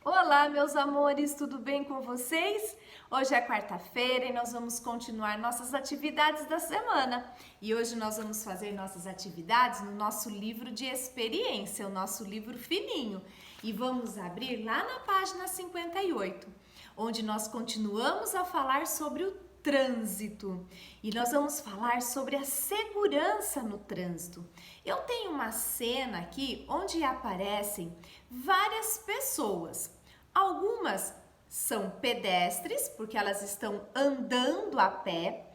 Olá, meus amores, tudo bem com vocês? Hoje é quarta-feira e nós vamos continuar nossas atividades da semana. E hoje nós vamos fazer nossas atividades no nosso livro de experiência, o nosso livro fininho. E vamos abrir lá na página 58, onde nós continuamos a falar sobre o trânsito. E nós vamos falar sobre a segurança no trânsito. Eu tenho uma cena aqui onde aparecem várias pessoas. Algumas são pedestres, porque elas estão andando a pé.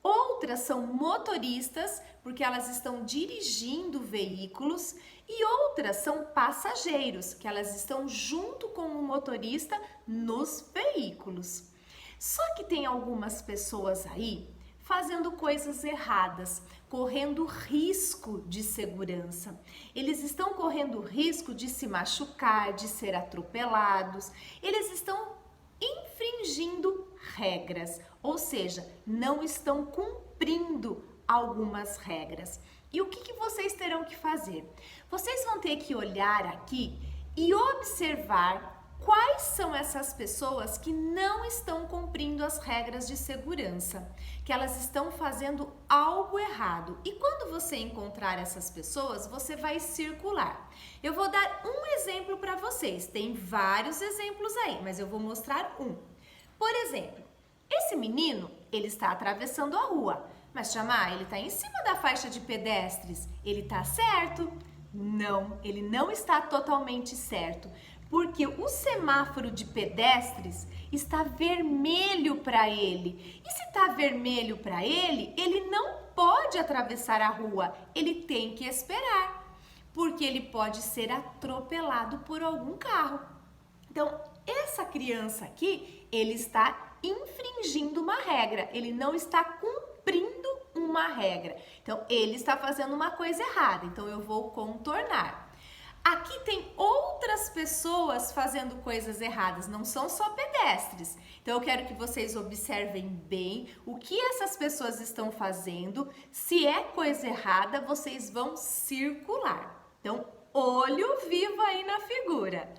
Outras são motoristas, porque elas estão dirigindo veículos. E outras são passageiros, que elas estão junto com o motorista nos veículos. Só que tem algumas pessoas aí fazendo coisas erradas, correndo risco de segurança. Eles estão correndo risco de se machucar, de ser atropelados. Eles estão infringindo regras, ou seja, não estão cumprindo algumas regras. E o que vocês terão que fazer? Vocês vão ter que olhar aqui e observar quais são essas pessoas que não estão cumprindo as regras de segurança, que elas estão fazendo algo errado. E quando você encontrar essas pessoas, você vai circular. Eu vou dar um exemplo para vocês. Tem vários exemplos aí, mas eu vou mostrar um. Por exemplo, esse menino, ele está atravessando a rua, mas chamar, ele está em cima da faixa de pedestres. Ele está certo? Não, ele não está totalmente certo. Porque o semáforo de pedestres está vermelho para ele. E se está vermelho para ele, ele não pode atravessar a rua, ele tem que esperar, porque ele pode ser atropelado por algum carro. Então, essa criança aqui, ele está infringindo uma regra, ele não está cumprindo uma regra. Então, ele está fazendo uma coisa errada, então eu vou contornar. Aqui tem outras pessoas fazendo coisas erradas, não são só pedestres. Então eu quero que vocês observem bem o que essas pessoas estão fazendo. Se é coisa errada, vocês vão circular. Então, olho vivo aí na figura.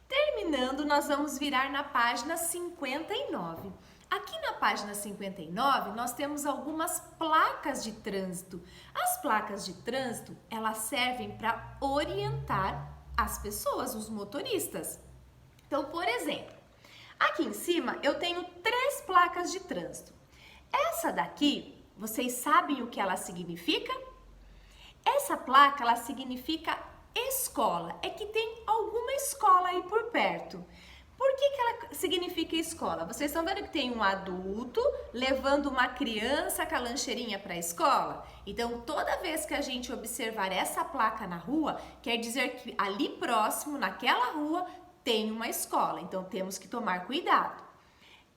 Terminando, nós vamos virar na página 59. Aqui na página 59, nós temos algumas placas de trânsito. As placas de trânsito, elas servem para orientar as pessoas, os motoristas. Então, por exemplo, aqui em cima eu tenho 3 placas de trânsito. Essa daqui, vocês sabem o que ela significa? Essa placa, ela significa escola. É que tem alguma escola aí por perto. Por que ela significa escola? Vocês estão vendo que tem um adulto levando uma criança com a lancheirinha para a escola? Então, toda vez que a gente observar essa placa na rua, quer dizer que ali próximo, naquela rua, tem uma escola. Então, temos que tomar cuidado.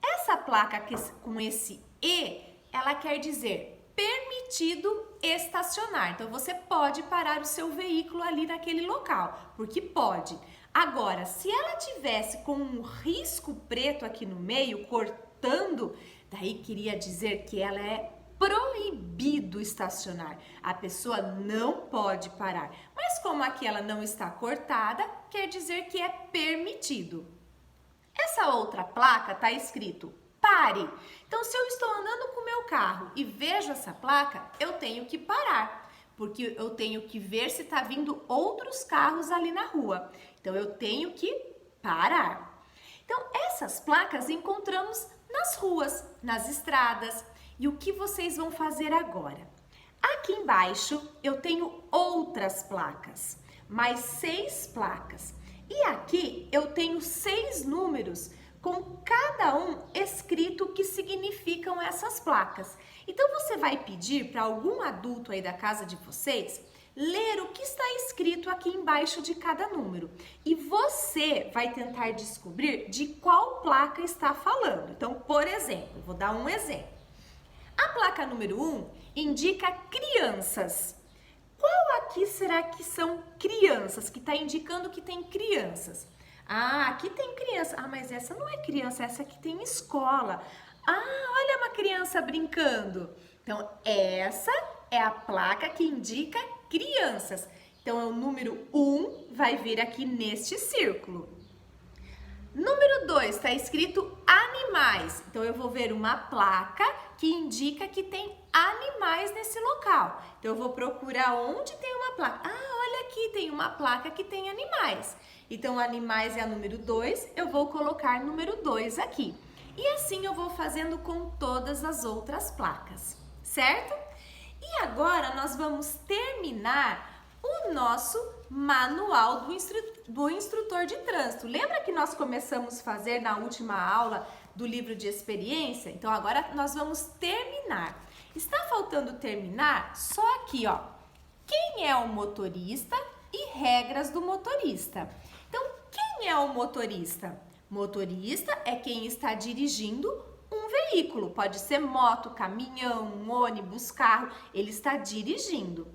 Essa placa com esse E, ela quer dizer permitido estacionar. Então, você pode parar o seu veículo ali naquele local, porque pode. Agora, se ela tivesse com um risco preto aqui no meio, cortando, daí queria dizer que ela é proibido estacionar. A pessoa não pode parar. Mas como aqui ela não está cortada, quer dizer que é permitido. Essa outra placa está escrito pare. Então, se eu estou andando com o meu carro e vejo essa placa, eu tenho que parar, porque eu tenho que ver se está vindo outros carros ali na rua. Então, eu tenho que parar. Então, essas placas encontramos nas ruas, nas estradas. E o que vocês vão fazer agora? Aqui embaixo, eu tenho outras placas, mais 6 placas. E aqui, eu tenho 6 números, com cada um escrito o que significam essas placas. Então, você vai pedir para algum adulto aí da casa de vocês ler o que está escrito aqui embaixo de cada número. E você vai tentar descobrir de qual placa está falando. Então, por exemplo, vou dar um exemplo. A placa número 1 indica crianças. Qual aqui será que são crianças? Que está indicando que tem crianças. Ah, aqui tem criança. Ah, mas essa não é criança, essa aqui tem escola. Ah, olha uma criança brincando. Então, essa é a placa que indica crianças. Então, é o número 1 vai vir aqui neste círculo. número 2, está escrito animais. Então, eu vou ver uma placa que indica que tem animais nesse local. Então, eu vou procurar onde tem uma placa. Ah, olha aqui, tem uma placa que tem animais. Então, animais é a número 2, eu vou colocar número 2 aqui. E assim eu vou fazendo com todas as outras placas, certo? E agora nós vamos terminar o nosso manual do instrutor de trânsito. Lembra que nós começamos a fazer na última aula do livro de experiência? Então agora nós vamos terminar. Está faltando terminar só aqui, ó. Quem é o motorista e regras do motorista. Então, quem é o motorista? Motorista é quem está dirigindo um veículo. Pode ser moto, caminhão, ônibus, carro. Ele está dirigindo.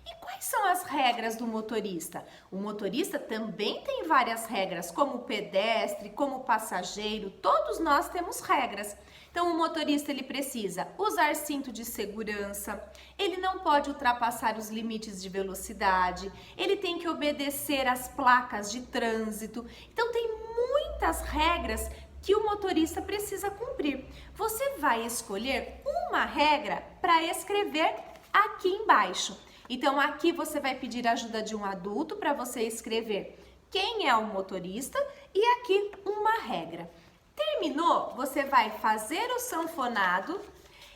E quais são as regras do motorista? O motorista também tem várias regras, como o pedestre, como o passageiro, todos nós temos regras. Então, o motorista ele precisa usar cinto de segurança, ele não pode ultrapassar os limites de velocidade, ele tem que obedecer às placas de trânsito. Então, tem muitas regras que o motorista precisa cumprir. Você vai escolher uma regra para escrever aqui embaixo. Então, aqui você vai pedir a ajuda de um adulto para você escrever quem é o motorista e aqui uma regra. Terminou? Você vai fazer o sanfonado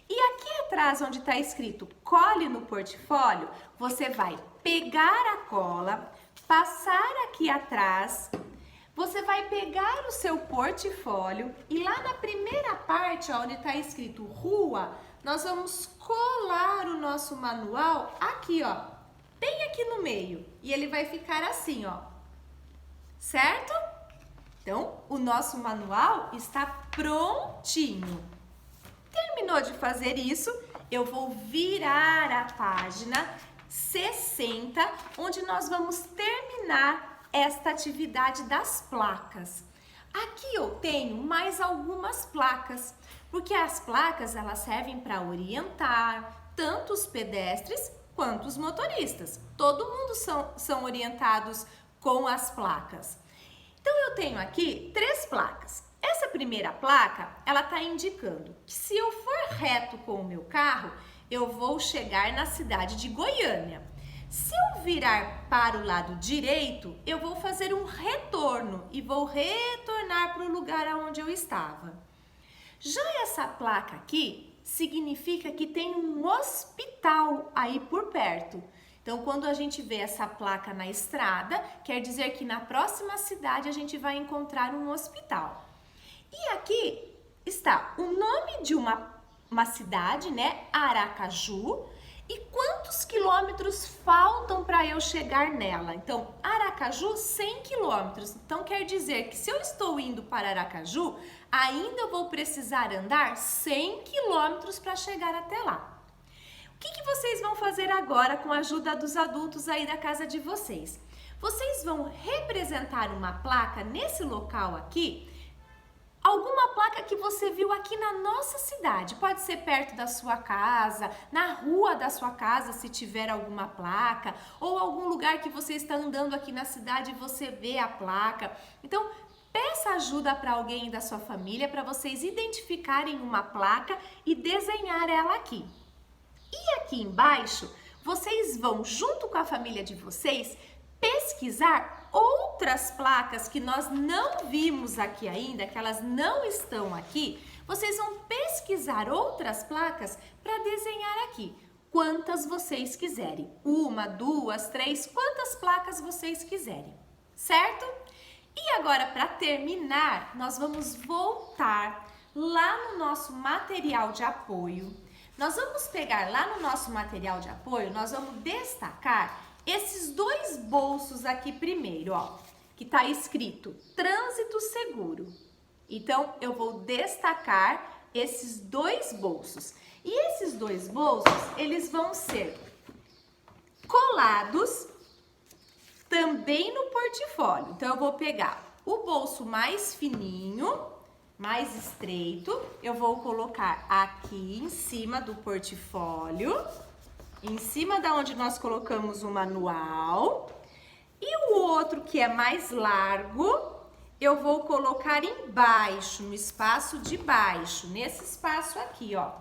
e aqui atrás onde está escrito cole no portfólio, você vai pegar a cola, passar aqui atrás, você vai pegar o seu portfólio e lá na primeira parte, ó, onde está escrito rua, nós vamos colar o nosso manual aqui, ó, bem aqui no meio. E ele vai ficar assim, ó, certo? Então, o nosso manual está prontinho. Terminou de fazer isso, eu vou virar a página 60, onde nós vamos terminar esta atividade das placas. Aqui eu tenho mais algumas placas, porque as placas elas servem para orientar tanto os pedestres quanto os motoristas. Todo mundo são orientados com as placas. Então eu tenho aqui 3 placas. Essa primeira placa, ela está indicando que se eu for reto com o meu carro, eu vou chegar na cidade de Goiânia. Se eu virar para o lado direito, eu vou fazer um retorno e vou retornar para o lugar onde eu estava. Já essa placa aqui significa que tem um hospital aí por perto. Então, quando a gente vê essa placa na estrada, quer dizer que na próxima cidade a gente vai encontrar um hospital. E aqui está o nome de uma cidade, né? Aracaju. E quantos quilômetros faltam para eu chegar nela? Então, Aracaju, 100 quilômetros. Então, quer dizer que se eu estou indo para Aracaju, ainda eu vou precisar andar 100 quilômetros para chegar até lá. O que vocês vão fazer agora com a ajuda dos adultos aí da casa de vocês? Vocês vão representar uma placa nesse local aqui, alguma placa que você viu aqui na nossa cidade. Pode ser perto da sua casa, na rua da sua casa, se tiver alguma placa, ou algum lugar que você está andando aqui na cidade e você vê a placa. Então, peça ajuda para alguém da sua família para vocês identificarem uma placa e desenhar ela aqui. E aqui embaixo, vocês vão, junto com a família de vocês, pesquisar outras placas que nós não vimos aqui ainda, que elas não estão aqui. Vocês vão pesquisar outras placas para desenhar aqui. Quantas vocês quiserem. 1, 2, 3, quantas placas vocês quiserem. Certo? E agora, para terminar, nós vamos voltar lá no nosso material de apoio. Nós vamos pegar lá no nosso material de apoio, nós vamos destacar esses 2 bolsos aqui primeiro, ó, que tá escrito Trânsito Seguro. Então, eu vou destacar esses 2 bolsos. E esses 2 bolsos, eles vão ser colados também no portfólio. Então, eu vou pegar o bolso mais fininho, mais estreito, eu vou colocar aqui em cima do portfólio, em cima da onde nós colocamos o manual, e o outro que é mais largo, eu vou colocar embaixo, no espaço de baixo, nesse espaço aqui, ó.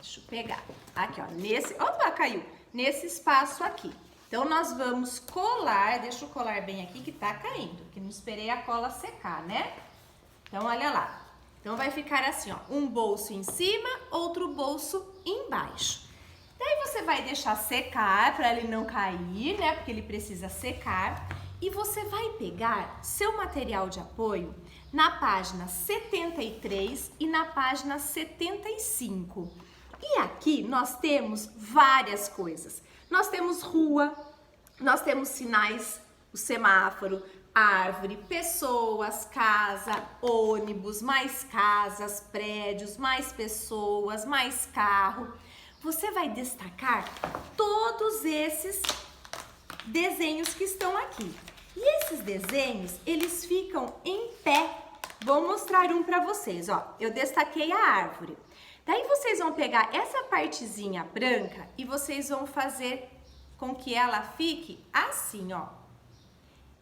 Deixa eu pegar. Aqui, ó, nesse... Opa, caiu! Nesse espaço aqui. Então, nós vamos colar, deixa eu colar bem aqui que tá caindo, que não esperei a cola secar, né? Então, olha lá. Então, vai ficar assim, ó, um bolso em cima, outro bolso embaixo. Daí, você vai deixar secar para ele não cair, né? Porque ele precisa secar. E você vai pegar seu material de apoio na página 73 e na página 75. E aqui nós temos várias coisas. Nós temos rua, nós temos sinais, o semáforo, árvore, pessoas, casa, ônibus, mais casas, prédios, mais pessoas, mais carro. Você vai destacar todos esses desenhos que estão aqui. E esses desenhos, eles ficam em pé. Vou mostrar um para vocês, ó. Eu destaquei a árvore. Daí vocês vão pegar essa partezinha branca e vocês vão fazer com que ela fique assim, ó.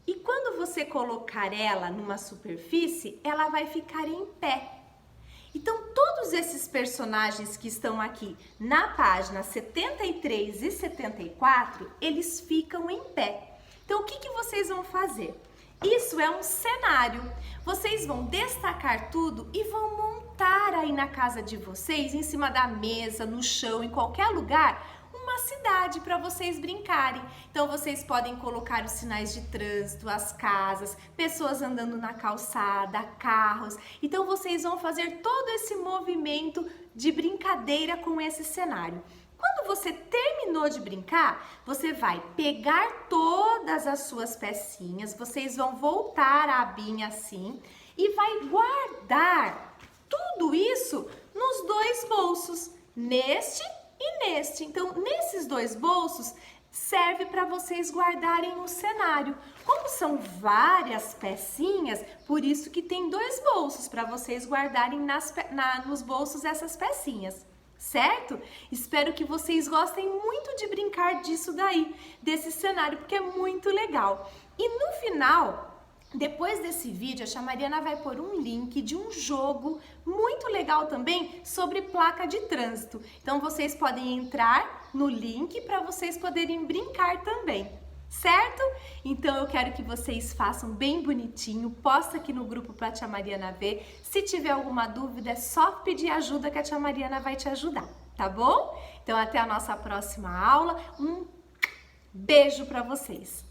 E quando você colocar ela numa superfície, ela vai ficar em pé. Então, todos esses personagens que estão aqui na página 73 e 74, eles ficam em pé. Então, o que vocês vão fazer? Isso é um cenário. Vocês vão destacar tudo e vão montar aí na casa de vocês, em cima da mesa, no chão, em qualquer lugar, uma cidade para vocês brincarem. Então, vocês podem colocar os sinais de trânsito, as casas, pessoas andando na calçada, carros. Então, vocês vão fazer todo esse movimento de brincadeira com esse cenário. Quando você terminou de brincar, você vai pegar todas as suas pecinhas, vocês vão voltar a abinha assim e vai guardar tudo isso nos dois bolsos, neste e neste. Então, nesses dois bolsos, serve para vocês guardarem o cenário. Como são várias pecinhas, por isso que tem dois bolsos para vocês guardarem nos bolsos essas pecinhas. Certo? Espero que vocês gostem muito de brincar disso daí, desse cenário, porque é muito legal. E no final, depois desse vídeo, a tia Mariana vai pôr um link de um jogo muito legal também sobre placa de trânsito. Então, vocês podem entrar no link para vocês poderem brincar também. Certo? Então eu quero que vocês façam bem bonitinho, posta aqui no grupo para a tia Mariana ver. Se tiver alguma dúvida, é só pedir ajuda que a tia Mariana vai te ajudar, tá bom? Então até a nossa próxima aula. Um beijo para vocês!